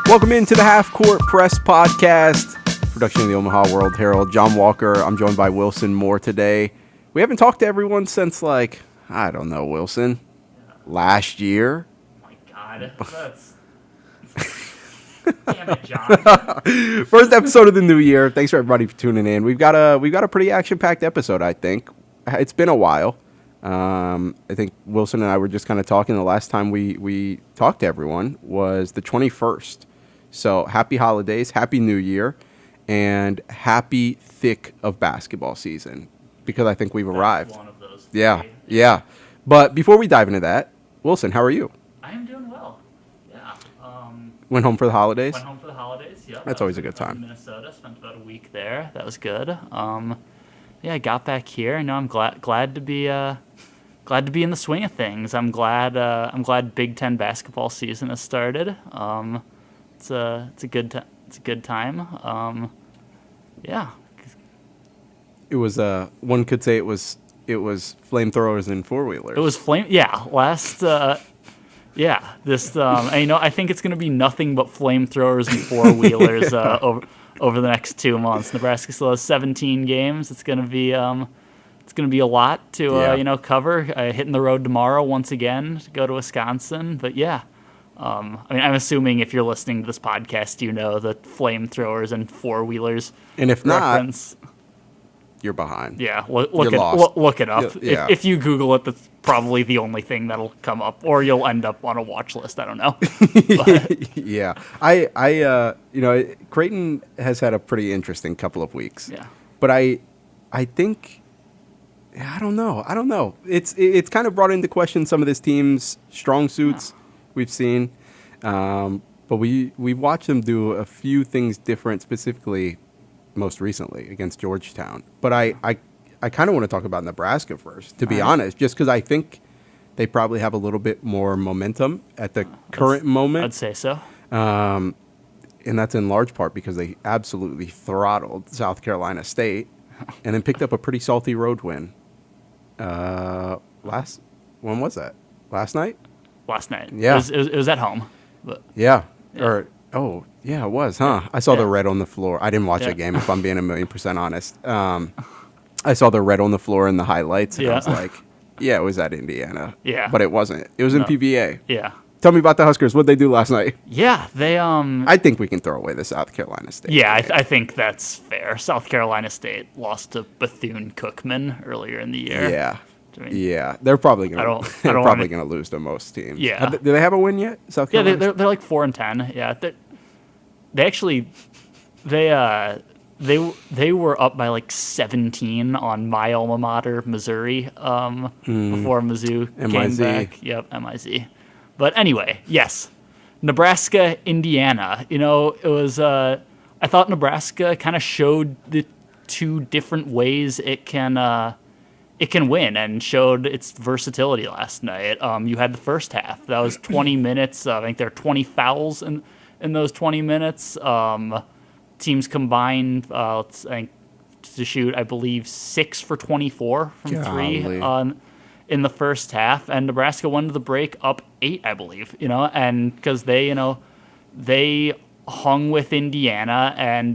Welcome into the Half Court Press Podcast, production of the Omaha World-Herald. Jon Walker. I'm joined by Wilson Moore today. We haven't talked to everyone since, I don't know, Wilson, last year. Oh my God, that's... Damn it, John. First episode of the new year. Thanks for everybody for tuning in. We've got a pretty action-packed episode, I think. It's been a while. I think Wilson and I were just kind of talking. The last time we talked to everyone was the 21st. So happy holidays, happy new year, and happy thick of basketball season, because I think we've arrived. One of those. Yeah. But before we dive into that, Wilson, how are you? I am doing well. Yeah. Went home for the holidays? Went home for the holidays, yeah. That's always a good time. In Minnesota, spent about a week there. That was good. I got back here. I'm glad to be in the swing of things. I'm glad Big Ten basketball season has started. It's a good time. Yeah. It was one could say it was flamethrowers and four-wheelers. It was last this I think it's going to be nothing but flamethrowers and four-wheelers over the next 2 months. Nebraska still has 17 games. It's going to be a lot to cover. Hitting the road tomorrow once again to go to Wisconsin. But yeah, I'm assuming if you're listening to this podcast, you know the flamethrowers and four-wheelers. And if reference. Not, you're behind. Yeah, look it up. Yeah. If you Google it, that's probably the only thing that'll come up, or you'll end up on a watch list. I don't know. Yeah, Creighton has had a pretty interesting couple of weeks. Yeah, but I think, I don't know. It's kind of brought into question some of this team's strong suits we've seen, but we watched them do a few things different, specifically most recently against Georgetown. But I kind of want to talk about Nebraska first, to be honest, just because I think they probably have a little bit more momentum at the current moment. I'd say so. And that's in large part because they absolutely throttled South Carolina State and then picked up a pretty salty road win. When was that? Last night? Last night. Yeah. It was at home. But yeah. Yeah, it was, huh? I saw the red on the floor. I didn't watch that game, if I'm being 1,000,000% honest. I saw the red on the floor in the highlights, and I was like, yeah, it was at Indiana. Yeah. But it wasn't. It was in PBA. Yeah. Tell me about the Huskers. What'd they do last night? Yeah, they... I think we can throw away the South Carolina State. Yeah, I think that's fair. South Carolina State lost to Bethune-Cookman earlier in the year. Yeah. Yeah, they're probably gonna lose to most teams. Yeah. Do they have a win yet? South Carolina. Yeah, they're like 4-10. Yeah, they were up by like 17 on my alma mater, Missouri, before Mizzou came back. Yep, MIZ. But anyway, yes, Nebraska, Indiana. It was. I thought Nebraska kind of showed the two different ways it can win, and showed its versatility last night. You had the first half. That was 20 minutes. I think there are 20 fouls in those 20 minutes. Teams combined to shoot, I believe, 6 for 24 from three in the first half. And Nebraska went to the break up 8, I believe, and because they hung with Indiana and,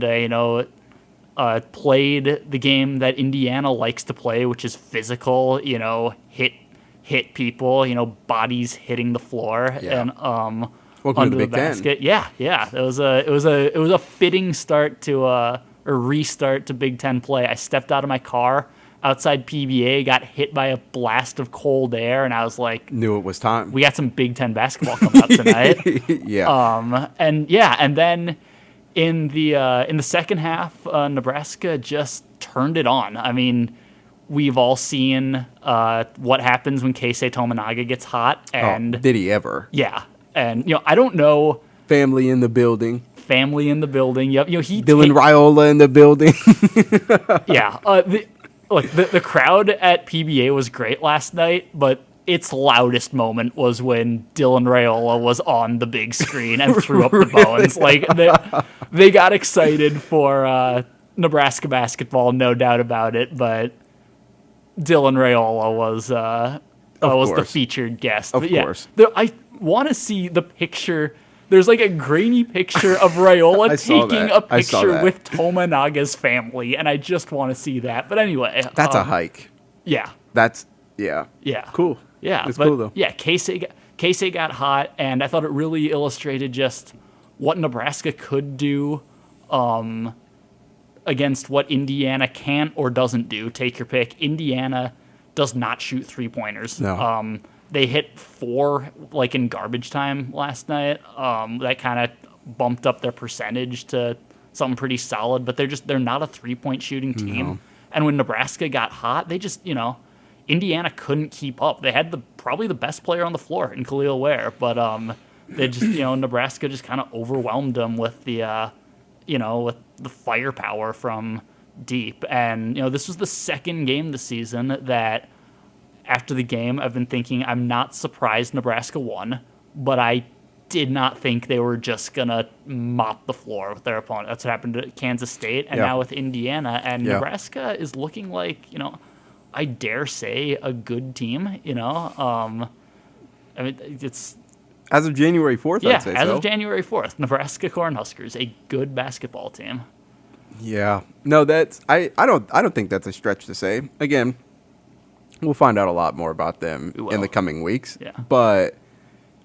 played the game that Indiana likes to play, which is physical, hit people, bodies hitting the floor. Yeah. And welcome under to the basket. Yeah. It was a fitting start to a restart to Big Ten play. I stepped out of my car outside PBA, got hit by a blast of cold air, and I was like, knew it was time. We got some Big Ten basketball coming up tonight. Yeah. And then in the second half, Nebraska just turned it on. I mean, we've all seen what happens when Keisei Tominaga gets hot, and did he ever? Yeah. And, I don't know. Family in the building. Yep. Dylan Raiola in the building. Yeah. The crowd at PBA was great last night, but its loudest moment was when Dylan Raiola was on the big screen and threw up the bones. Like, they got excited for Nebraska basketball, no doubt about it, but Dylan Raiola was the featured guest. Of course. I want to see the picture There's like a grainy picture of Raiola taking that. a picture with Tomonaga's family, and I just want to see that. But anyway. That's a hike. Yeah. Yeah. Cool. Yeah. It's but cool, though. Yeah, Casey got hot, and I thought it really illustrated just what Nebraska could do against what Indiana can or doesn't do. Take your pick. Indiana does not shoot three-pointers. No. They hit 4 like in garbage time last night. That kind of bumped up their percentage to something pretty solid, but they're not a three-point shooting team. No. And when Nebraska got hot, they just, Indiana couldn't keep up. They had probably the best player on the floor in Khalil Ware, but they just, Nebraska just kind of overwhelmed them with the with the firepower from deep. And this was the second game this season that after the game I've been thinking I'm not surprised Nebraska won, but I did not think they were just gonna mop the floor with their opponent. That's what happened to Kansas State, and now with Indiana, and Nebraska is looking like I dare say a good team. I mean, it's as of January 4th. I'd say as so. of January 4th, Nebraska Cornhuskers, a good basketball team. Yeah, no, that's I don't think that's a stretch to say. Again, we'll find out a lot more about them in the coming weeks. Yeah, but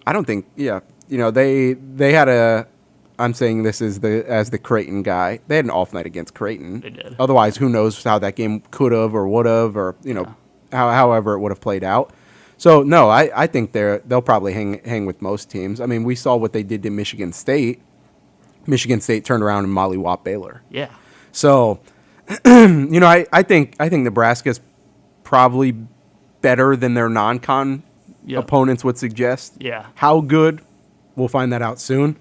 I don't think. Yeah, they had a. I'm saying this as the Creighton guy. They had an off night against Creighton. They did. Otherwise, who knows how that game could have or would have, or however it would have played out. So no, I think they'll probably hang with most teams. I mean, we saw what they did to Michigan State. Michigan State turned around and mollywhopped Baylor. Yeah. So, I think Nebraska's probably better than their non-con opponents would suggest. Yeah. How good? We'll find that out soon.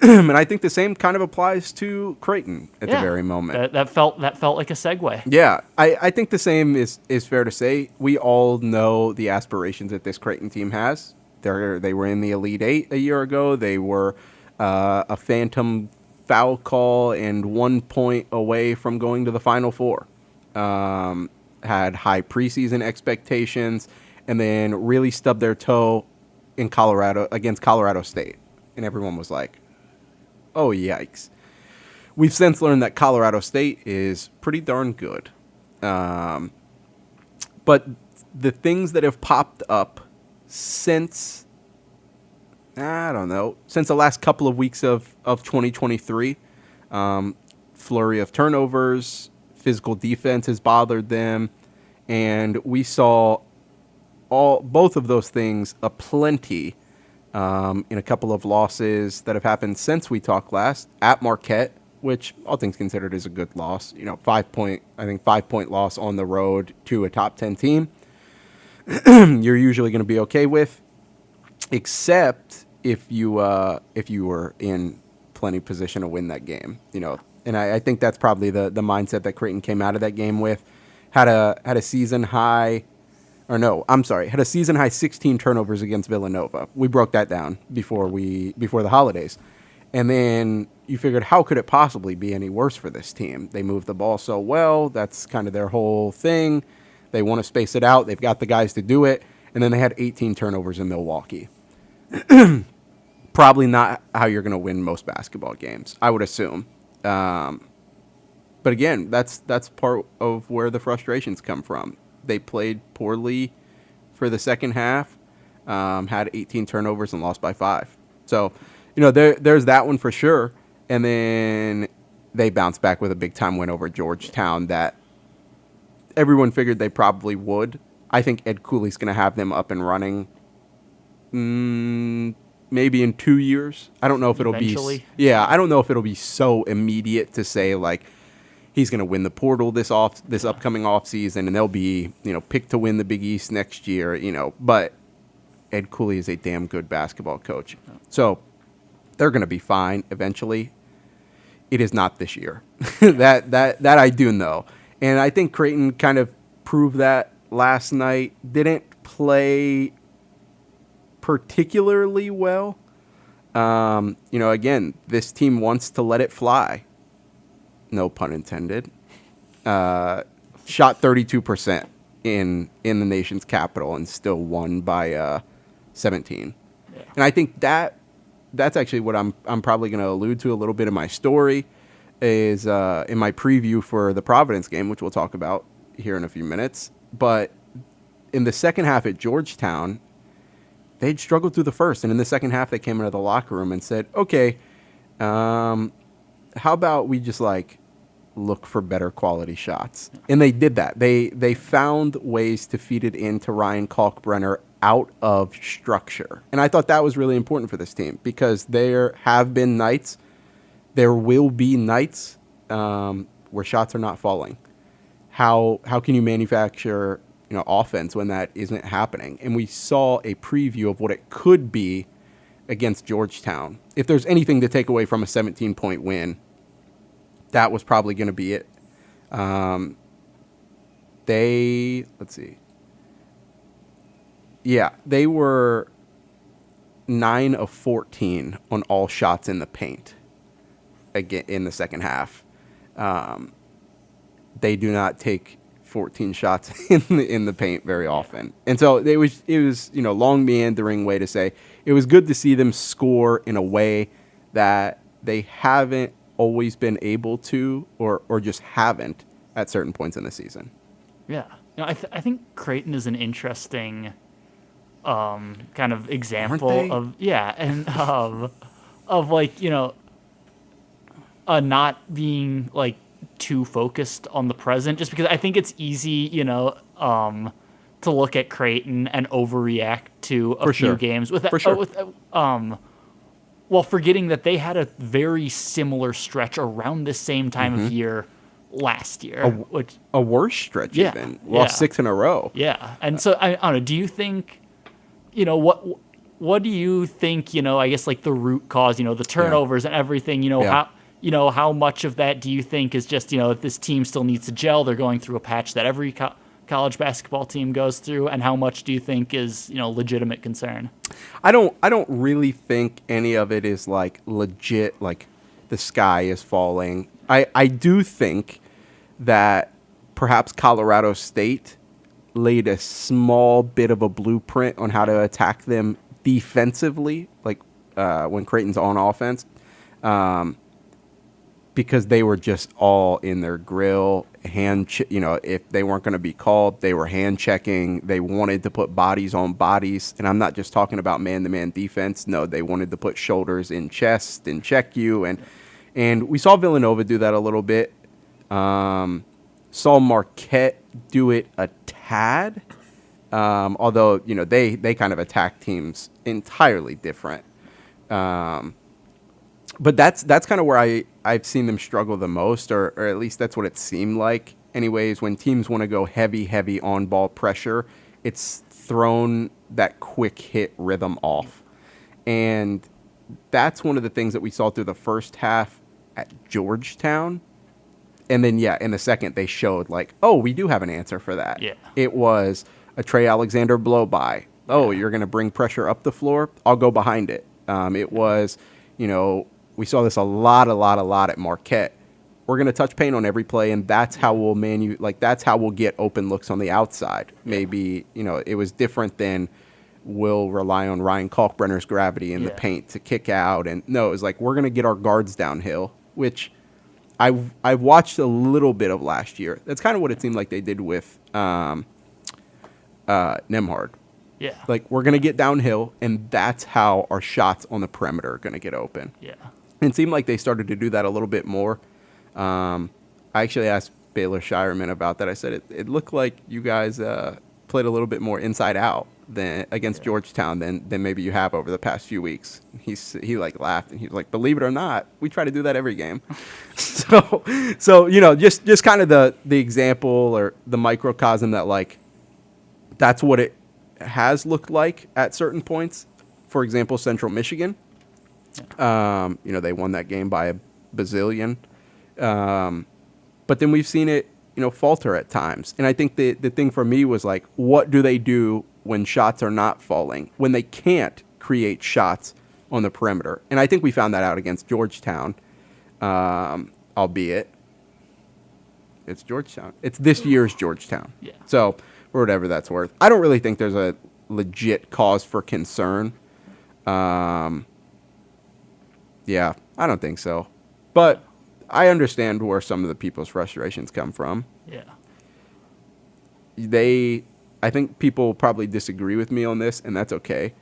And I think the same kind of applies to Creighton at the very moment. That felt like a segue. Yeah, I think the same is fair to say. We all know the aspirations that this Creighton team has. They were in the Elite Eight a year ago. They were a phantom foul call and 1 point away from going to the Final Four. Had high preseason expectations, and then really stubbed their toe in against Colorado State, and everyone was like, "Oh yikes!" We've since learned that Colorado State is pretty darn good, but the things that have popped up since the last couple of weeks of 2023, flurry of turnovers, physical defense has bothered them, and we saw both of those things aplenty in a couple of losses that have happened since we talked last. At Marquette, which all things considered is a good loss, 5 point loss on the road to a top 10 team. You're usually going to be okay with, except if you were in plenty position to win that game, And I think that's probably the mindset that Creighton came out of that game with. Had a season high 16 turnovers against Villanova. We broke that down before the holidays. And then you figured, how could it possibly be any worse for this team? They move the ball so well. That's kind of their whole thing. They want to space it out. They've got the guys to do it. And then they had 18 turnovers in Milwaukee. Probably not how you're going to win most basketball games, I would assume. But again, that's part of where the frustrations come from. They played poorly for the second half, had 18 turnovers and lost by 5. So, there's that one for sure. And then they bounced back with a big-time win over Georgetown that everyone figured they probably would. I think Ed Cooley's going to have them up and running maybe in 2 years. I don't know if it'll Eventually. I don't know if it'll be so immediate to say, like, he's going to win the portal this upcoming offseason, and they'll be, picked to win the Big East next year, But Ed Cooley is a damn good basketball coach. So they're going to be fine eventually. It is not this year. that I do know. And I think Creighton kind of proved that last night. Didn't play particularly well. Again, this team wants to let it fly. No pun intended. Shot 32% in the nation's capital and still won by 17. Yeah. And I think that that's actually what I'm probably going to allude to a little bit in my story is in my preview for the Providence game, which we'll talk about here in a few minutes. But in the second half at Georgetown, they'd struggled through the first. And in the second half, they came into the locker room and said, okay, how about we just look for better quality shots? And they did that. They found ways to feed it into Ryan Kalkbrenner out of structure. And I thought that was really important for this team because there have been nights, there will be nights where shots are not falling. How can you manufacture offense when that isn't happening? And we saw a preview of what it could be against Georgetown. If there's anything to take away from a 17-point win, that was probably going to be it. They were 9 of 14 on all shots in the paint again in the second half. They do not take 14 shots in the paint very often. And so it was long meandering way to say it was good to see them score in a way that they haven't always been able to or just haven't at certain points in the season. Yeah. I think Creighton is an interesting kind of example of not being too focused on the present, just because I think it's easy, to look at Creighton and overreact to a few games forgetting that they had a very similar stretch around the same time of year last year, a worse stretch even. Lost 6 in a row. Yeah. And so I don't know, do you think what do you think, I guess the root cause, the turnovers and everything, how much of that do you think is just, this team still needs to gel? They're going through a patch that every college basketball team goes through, and how much do you think is, legitimate concern? I don't really think any of it is legit, the sky is falling. I do think that perhaps Colorado State laid a small bit of a blueprint on how to attack them defensively, when Creighton's on offense. Because they were just all in their grill, if they weren't going to be called, they were hand checking. They wanted to put bodies on bodies. And I'm not just talking about man-to-man defense. No, they wanted to put shoulders in chest and check you. And we saw Villanova do that a little bit. Saw Marquette do it a tad. Although, they kind of attack teams entirely different. But that's kind of where I've seen them struggle the most, or at least that's what it seemed like. Anyways, when teams want to go heavy on-ball pressure, it's thrown that quick hit rhythm off. And that's one of the things that we saw through the first half at Georgetown. And then, in the second, they showed we do have an answer for that. Yeah. It was a Trey Alexander blow-by. Oh, you're going to bring pressure up the floor? I'll go behind it. It was, we saw this a lot at Marquette. We're going to touch paint on every play, and that's how we'll that's how we'll get open looks on the outside. Maybe, it was different than we'll rely on Ryan Kalkbrenner's gravity in the paint to kick out. And no, it was we're going to get our guards downhill, which I've watched a little bit of last year. That's kind of what it seemed like they did with Nembhard. Yeah. We're going to get downhill, and that's how our shots on the perimeter are going to get open. Yeah. And it seemed like they started to do that a little bit more. I actually asked Baylor Shireman about that. I said it looked like you guys played a little bit more inside out than against Georgetown than maybe you have over the past few weeks. He laughed, and he was like, believe it or not, we try to do that every game. so just kind of the example or the microcosm that that's what it has looked like at certain points. For example, Central Michigan. They won that game by a bazillion. But then we've seen it, falter at times. And I think the thing for me was what do they do when shots are not falling, when they can't create shots on the perimeter? And I think we found that out against Georgetown, albeit it's Georgetown. It's this year's Georgetown. Yeah. So, for whatever that's worth. I don't really think there's a legit cause for concern. Yeah, I don't think so. But I understand where some of the people's frustrations come from. Yeah. I think people probably disagree with me on this, and that's okay.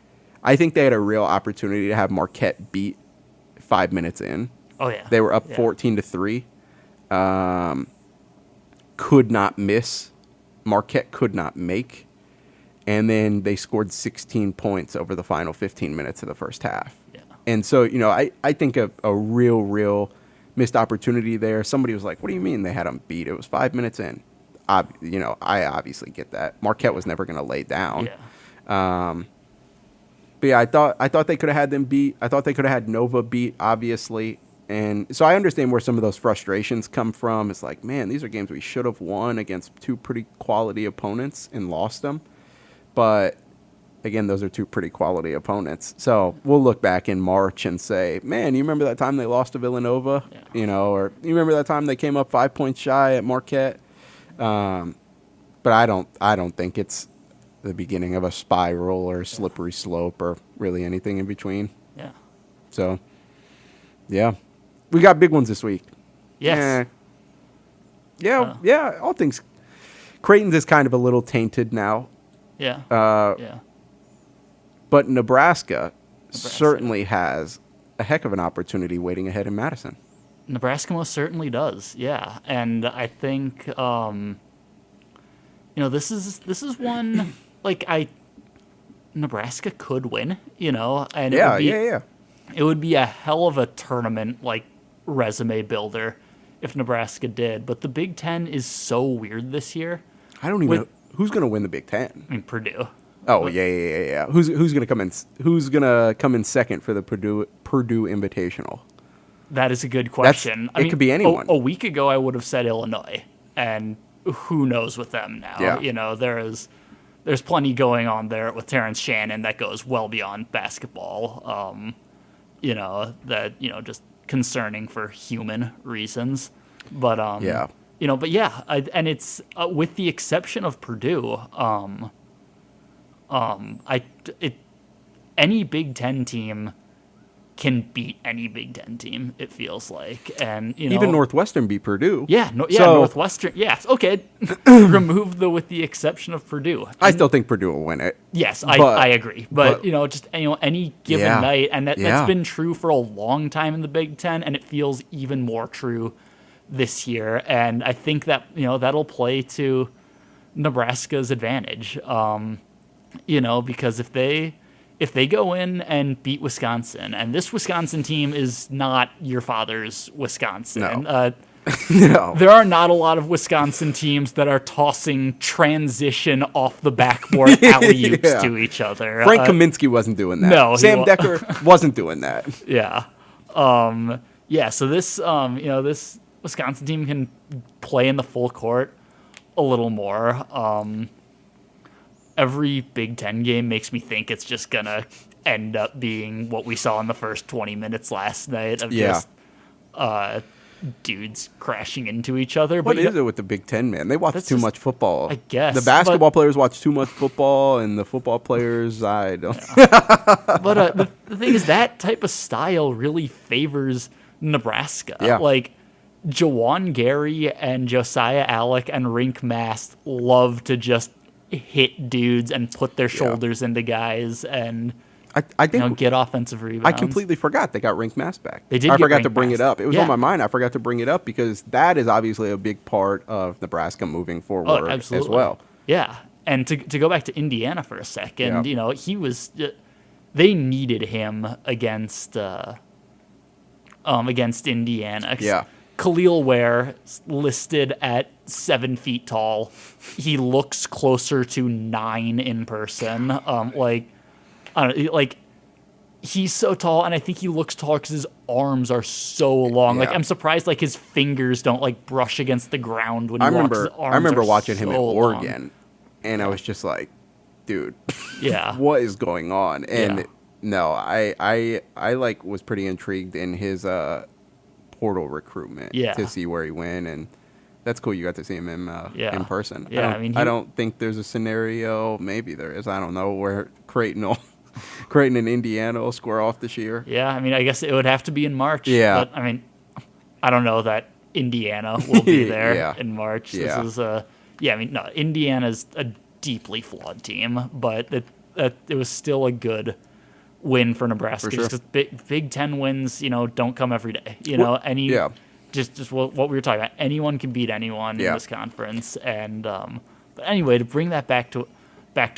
I think they had a real opportunity to have Marquette beat 5 minutes in. Oh yeah. They were up 14-3. Could not miss. Marquette could not make. And then they scored 16 points over the final 15 minutes of the first half. Yeah. And so, I think a real missed opportunity there. Somebody was like, what do you mean they had them beat? It was 5 minutes in. I obviously get that. Marquette was never going to lay down. Yeah. But yeah, I thought they could have had them beat. I thought they could have had Nova beat, obviously. And so I understand where some of those frustrations come from. It's like, man, these are games we should have won against two pretty quality opponents and lost them. But again, those are two pretty quality opponents. So we'll look back in March and say, man, you remember that time they lost to Villanova? Yeah. Or you remember that time they came up 5 points shy at Marquette? But I don't think it's the beginning of a spiral or slippery slope or really anything in between. Yeah. So, yeah. We got big ones this week. Yes. Yeah, all things. Creighton's is kind of a little tainted now. Yeah. Yeah. But Nebraska certainly has a heck of an opportunity waiting ahead in Madison. Nebraska most certainly does. Yeah. And I think this is one Nebraska could win, and it would be a hell of a tournament resume builder if Nebraska did. But the Big Ten is so weird this year. I don't even know who's going to win the Big Ten. I mean, Purdue. Oh, yeah. Who's going to come in? Who's going to come in second for the Purdue Invitational? That is a good question. It could be anyone. A week ago, I would have said Illinois, and who knows with them now? Yeah. There's plenty going on there with Terrence Shannon that goes well beyond basketball. Just concerning for human reasons. But and it's with the exception of Purdue, any Big Ten team can beat any Big Ten team, it feels like. And even Northwestern beat Purdue. Northwestern. Yes, okay. Remove with the exception of Purdue. I still think Purdue will win it. Yes, I agree. But any given night, and that's been true for a long time in the Big Ten, and it feels even more true this year. And I think that that'll play to Nebraska's advantage. Because if they go in and beat Wisconsin, and this Wisconsin team is not your father's Wisconsin. No. No. There are not a lot of Wisconsin teams that are tossing transition off the backboard alley-oops to each other. Frank Kaminsky wasn't doing that. No. Sam Decker wasn't doing that. Yeah. So this, this Wisconsin team can play in the full court a little more. Every Big Ten game makes me think it's just going to end up being what we saw in the first 20 minutes last night of just dudes crashing into each other. What is it with the Big Ten, man? They watch too much football. I guess. The basketball players watch too much football, and the football players, I don't. Yeah. But the thing is, that type of style really favors Nebraska. Yeah. Jawan Gary and Josiah Alec and Rink Mast love to just hit dudes and put their shoulders into guys and I think get offensive rebounds. I completely forgot they got Rink Mast back. They did. I forgot to bring it up. It was on my mind. I forgot to bring it up because that is obviously a big part of Nebraska moving forward as well. Yeah, and to go back to Indiana for a second, he was. They needed him against Indiana. Yeah. Khalil Ware listed at 7 feet tall. He looks closer to 9 in person. He's so tall, and I think he looks tall because his arms are so long. Yeah. I'm surprised his fingers don't brush against the ground when he walks. His arms I remember watching him so at Oregon, long. and I was just like, dude, yeah, what is going on? And no, I was pretty intrigued in his portal recruitment to see where he went, and that's cool. You got to see him in person. Yeah, I don't think there's a scenario. Maybe there is. I don't know where Creighton will Creighton and Indiana will square off this year. Yeah, I mean, I guess it would have to be in March. Yeah. But, I mean, I don't know that Indiana will be there Yeah. in March. Yeah. This is no, Indiana's a deeply flawed team, but it was still a good win for Nebraska. For sure. Just 'cause Big Ten wins, don't come every day. Just what we were talking about. Anyone can beat anyone in this conference. And but anyway, to bring that back to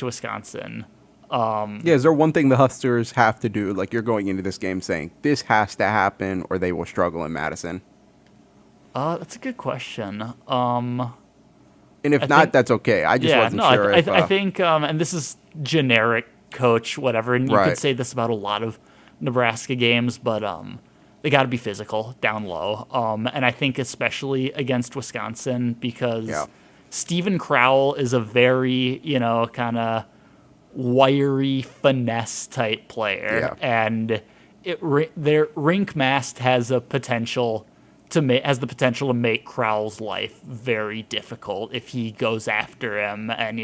Wisconsin. Is there one thing the Huskers have to do? Like, you're going into this game saying this has to happen, or they will struggle in Madison. That's a good question. And if not, that's okay. I just wasn't sure. I think, and this is generic coach, whatever, and you could say this about a lot of Nebraska games, but they got to be physical down low. And I think especially against Wisconsin, because Stephen Crowell is a very, kind of wiry finesse type player, and their rink mast has the potential to make Crowell's life very difficult if he goes after him and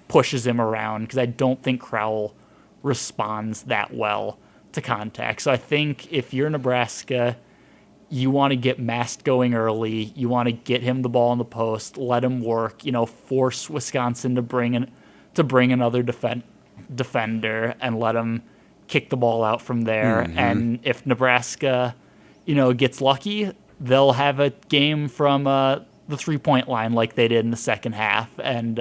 pushes him around, because I don't think Crowell responds that well to contact. So I think if you're Nebraska, you want to get Mast going early. You want to get him the ball in the post, let him work. Force Wisconsin to bring another defender and let him kick the ball out from there. Mm-hmm. And if Nebraska, gets lucky, they'll have a game from the 3-point line like they did in the second half. And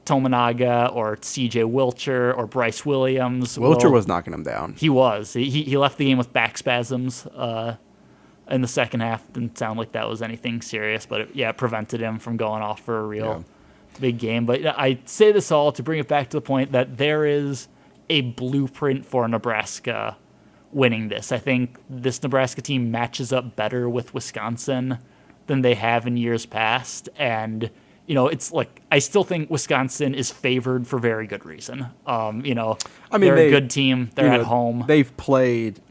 Tominaga or C.J. Wilcher or Bryce Williams. Wilcher was knocking him down. He was. He left the game with back spasms in the second half. Didn't sound like that was anything serious, but it prevented him from going off for a real big game. But I say this all to bring it back to the point that there is a blueprint for Nebraska winning this. I think this Nebraska team matches up better with Wisconsin than they have in years past. And, it's like, I still think Wisconsin is favored for very good reason. They're a good team. They're at home. They've played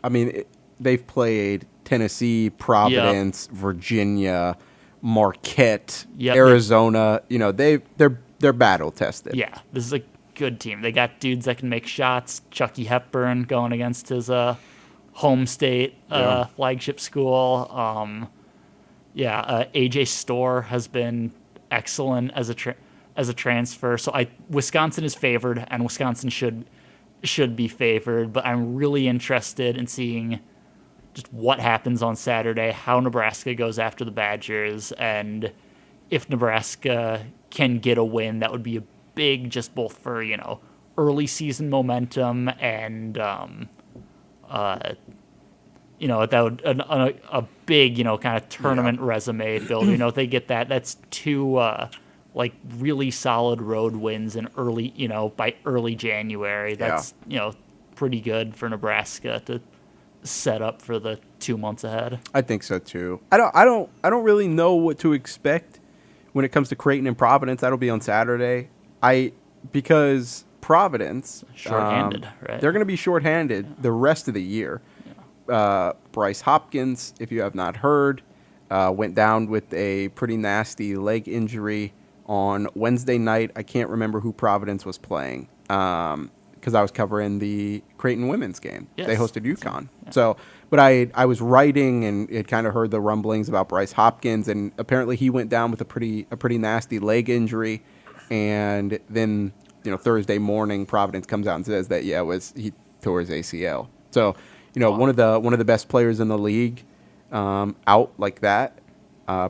Tennessee, Providence, Virginia, Marquette, Arizona. They're battle tested. Yeah, this is a good team. They got dudes that can make shots. Chucky Hepburn going against his home state flagship school. AJ Storr has been excellent as a transfer. So Wisconsin is favored, and Wisconsin should be favored. But I'm really interested in seeing just what happens on Saturday, how Nebraska goes after the Badgers, and if Nebraska can get a win, that would be a big, just both for, early season momentum and, that would a big, kind of tournament resume builder. If they get that, that's two, really solid road wins in early, by early January. That's, pretty good for Nebraska to set up for the 2 months ahead. I think so too. I don't really know what to expect when it comes to Creighton and Providence. That'll be on Saturday. Because Providence, shorthanded, right? They're going to be shorthanded the rest of the year. Bryce Hopkins, if you have not heard, went down with a pretty nasty leg injury on Wednesday night. I can't remember who Providence was playing because I was covering the Creighton women's game. Yes. They hosted UConn. Yeah. So, but I was writing and had kind of heard the rumblings about Bryce Hopkins, and apparently he went down with a pretty nasty leg injury. And then, Thursday morning, Providence comes out and says that he tore his ACL. So, one of the best players in the league out like that,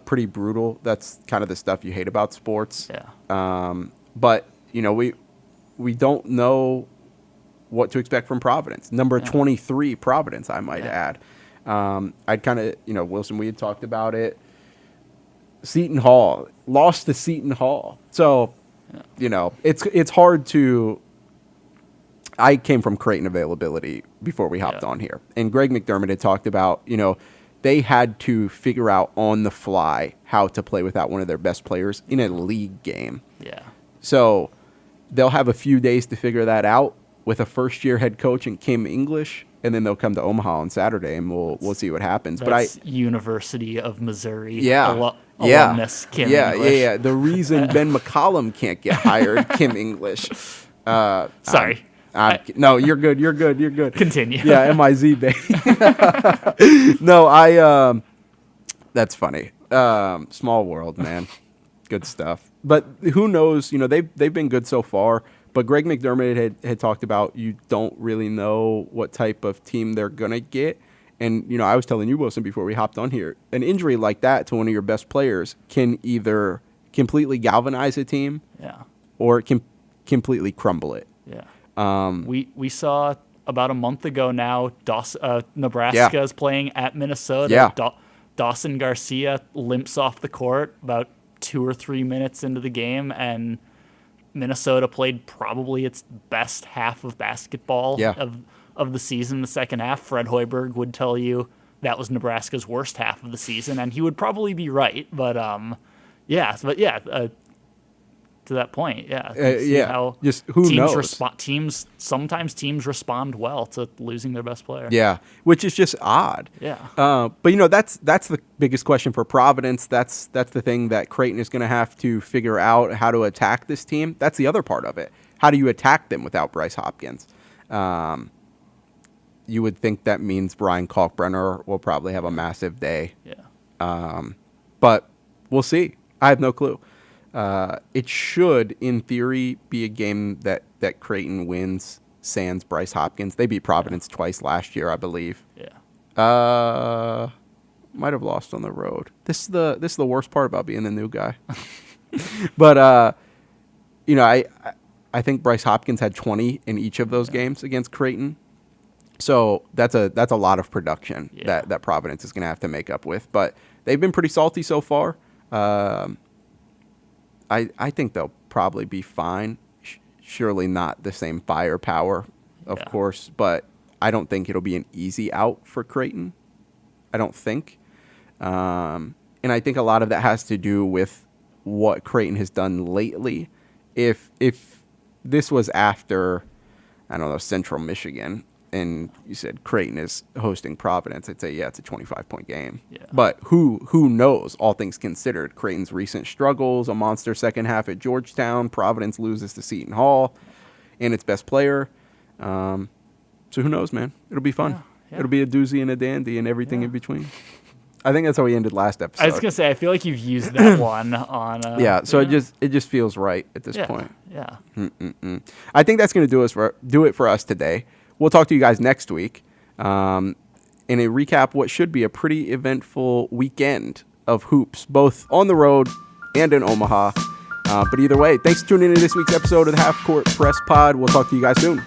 pretty brutal. That's kind of the stuff you hate about sports. Yeah. But we don't know what to expect from Providence. Number 23, Providence, I might add. I'd kind of, Wilson, we had talked about it. Seton Hall lost to Seton Hall, so. It's hard to. I came from Creighton availability before we hopped on here, and Greg McDermott had talked about they had to figure out on the fly how to play without one of their best players in a league game. Yeah. So they'll have a few days to figure that out with a first-year head coach and Kim English, and then they'll come to Omaha on Saturday, and we'll see what happens. That's University of Missouri. Alumnus Kim English. The reason Ben McCollum can't get hired, Kim English. Sorry. No, you're good. You're good. Continue. Yeah, MIZ, baby. No, that's funny. Small world, man. Good stuff. But who knows? You know, they've been good so far. But Greg McDermott had talked about you don't really know what type of team they're going to get. And, you know, I was telling you, Wilson, before we hopped on here, an injury like that to one of your best players can either completely galvanize a team or it can completely crumble it. Yeah. We saw about a month ago now, Nebraska is playing at Minnesota. Yeah. Dawson Garcia limps off the court about 2 or 3 minutes into the game, and Minnesota played probably its best half of basketball of the season. The second half, Fred Hoiberg would tell you that was Nebraska's worst half of the season, and he would probably be right. But to that point, how just who knows? Sometimes teams respond well to losing their best player. Yeah, which is just odd. Yeah. But you know that's the biggest question for Providence. That's the thing that Creighton is going to have to figure out how to attack this team. That's the other part of it. How do you attack them without Bryce Hopkins? You would think that means Brian Kalkbrenner will probably have a massive day. Yeah. But we'll see. I have no clue. It should, in theory, be a game that Creighton wins sans Bryce Hopkins. They beat Providence twice last year, I believe. Yeah. Might have lost on the road. This is the worst part about being the new guy. But you know, I think Bryce Hopkins had 20 in each of those games against Creighton. So that's a lot of production that Providence is going to have to make up with. But they've been pretty salty so far. I think they'll probably be fine. Surely not the same firepower, of course, but I don't think it'll be an easy out for Creighton. I don't think. And I think a lot of that has to do with what Creighton has done lately. If this was after, I don't know, Central Michigan, and you said Creighton is hosting Providence, I'd say, yeah, it's a 25-point game. Yeah. But who knows, all things considered? Creighton's recent struggles, a monster second half at Georgetown, Providence loses to Seton Hall and its best player. So who knows, man? It'll be fun. Yeah. It'll be a doozy and a dandy and everything in between. I think that's how we ended last episode. I was going to say, I feel like you've used that one on... it just feels right at this point. Yeah. I think that's going to do it for us today. We'll talk to you guys next week in a recap what should be a pretty eventful weekend of hoops, both on the road and in Omaha. But either way, thanks for tuning in to this week's episode of the Half Court Press Pod. We'll talk to you guys soon.